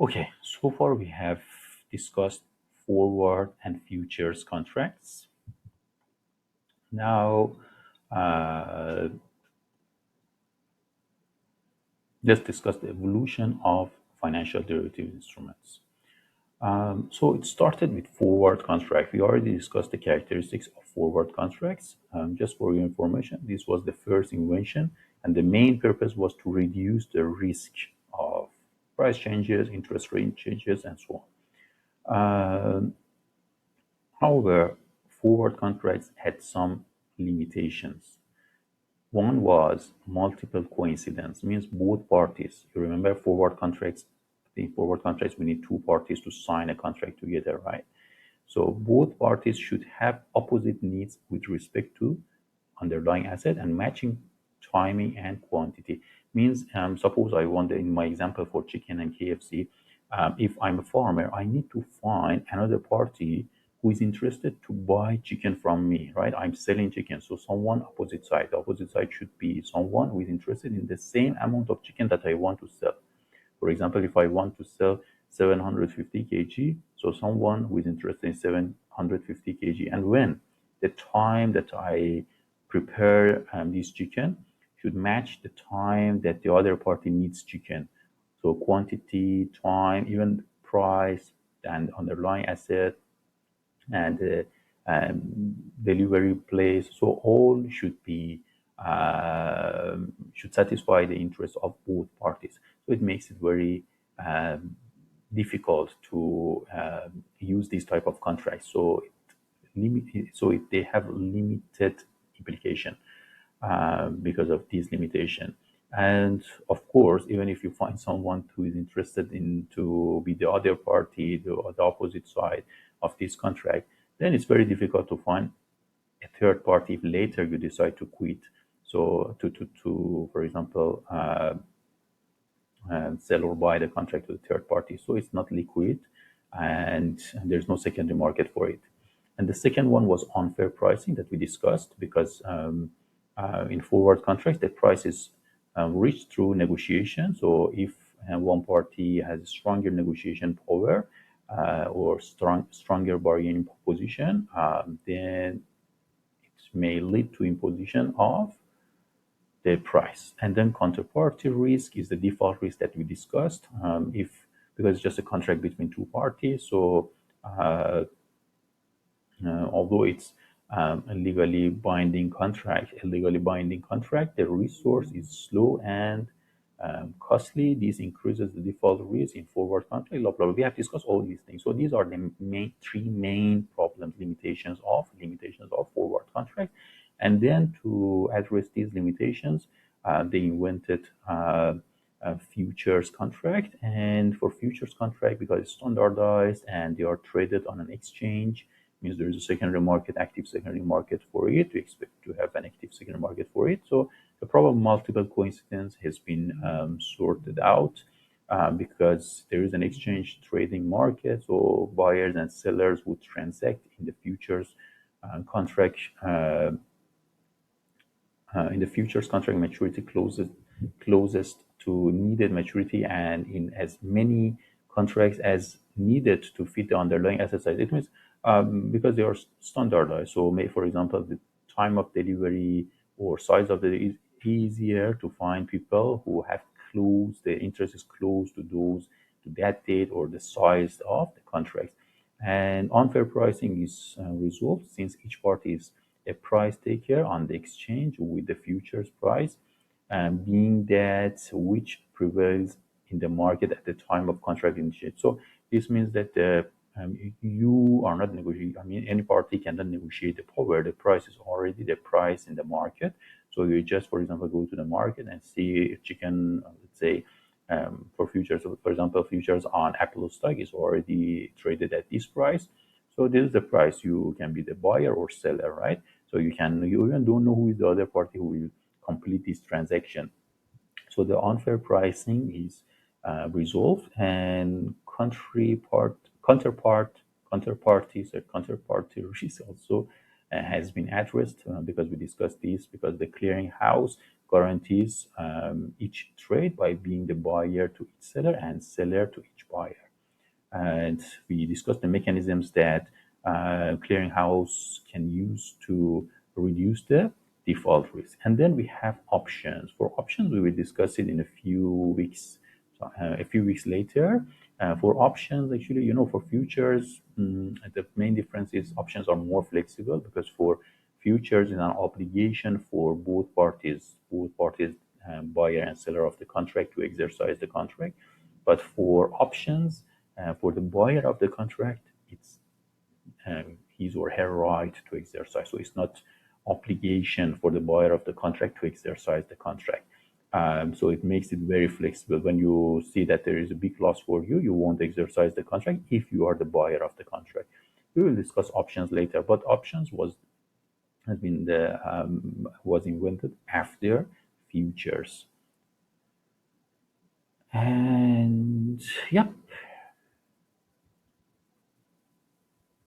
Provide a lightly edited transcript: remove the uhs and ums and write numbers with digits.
Okay, so far we have discussed forward and futures contracts. Now, uh, let's discuss the evolution of financial derivative instruments. So it started with forward contract. We already discussed the characteristics of forward contracts. Just for your information, this was the first invention, and the main purpose was to reduce the risk of price changes, interest rate changes, and so on. However, forward contracts had some limitations. One was multiple coincidence, means both parties. You remember forward contracts, in forward contracts, we need two parties to sign a contract together, right? So both parties should have opposite needs with respect to underlying asset and matching timing and quantity. Means, suppose I want, in my example for chicken and KFC, if I'm a farmer, I need to find another party who is interested to buy chicken from me, right? I'm selling chicken, so someone opposite side. The opposite side should be someone who is interested in the same amount of chicken that I want to sell. For example, if I want to sell 750 kg, so someone who is interested in 750 kg, and when the time that I prepare this chicken should match the time that the other party needs chicken. So quantity, time, even price, and underlying asset, and delivery place. So all should satisfy the interests of both parties. So it makes it very difficult to use these type of contracts. So they have limited implication because of these limitation. And of course, even if you find someone who is interested in to be the other party, the opposite side of this contract, then it's very difficult to find a third party if later you decide to quit. So to for example, sell or buy the contract to the third party. So it's not liquid, and there's no secondary market for it. And the second one was unfair pricing that we discussed, because in forward contracts, the price is reached through negotiation. So if one party has stronger negotiation power or stronger bargaining position, then it may lead to imposition of the price. And then counterparty risk is the default risk that we discussed. If because it's just a contract between two parties, so although it's a legally binding contract, the resource is slow and costly. This increases the default risk in forward contract. Blah, blah, blah. We have discussed all these things. So these are the three main problems, limitations of forward contract. And then to address these limitations, they invented a futures contract. And for futures contract, because it's standardized and they are traded on an exchange, means there is a secondary market, active secondary market for it. We expect to have an active secondary market for it. So the problem of multiple coincidence has been sorted out because there is an exchange trading market. So buyers and sellers would transact in the futures contract. In the futures contract, maturity closest to needed maturity, and in as many contracts as needed to fit the underlying asset size. It means because they are standardized. So, for example, the time of delivery or size of the is easier to find people who have close, the interest is close to those to that date or the size of the contracts. And unfair pricing is resolved since each party is a price taker on the exchange with the futures price, being that which prevails in the market at the time of contract initiation. So this means that you are not negotiating. I mean, any party cannot negotiate the power. The price is already the price in the market. So you just, for example, go to the market and see chicken, let's say, for futures, for example, futures on Apple stock is already traded at this price. So this is the price. You can be the buyer or seller, right? So you even don't know who is the other party who will complete this transaction. So the unfair pricing is resolved, and counterparties or counterparty risk also has been addressed because we discussed this, because the clearing house guarantees each trade by being the buyer to each seller and seller to each buyer. And we discussed the mechanisms that clearinghouse can use to reduce the default risk. And then we have options. For options, we will discuss it in a few weeks. So, a few weeks later. For options, actually, for futures, the main difference is options are more flexible because for futures is an obligation for both parties, buyer and seller of the contract, to exercise the contract. But for options, for the buyer of the contract, it's his or her right to exercise. So it's not obligation for the buyer of the contract to exercise the contract. So it makes it very flexible. When you see that there is a big loss for you, you won't exercise the contract if you are the buyer of the contract. We will discuss options later, but options was invented after futures. And yeah,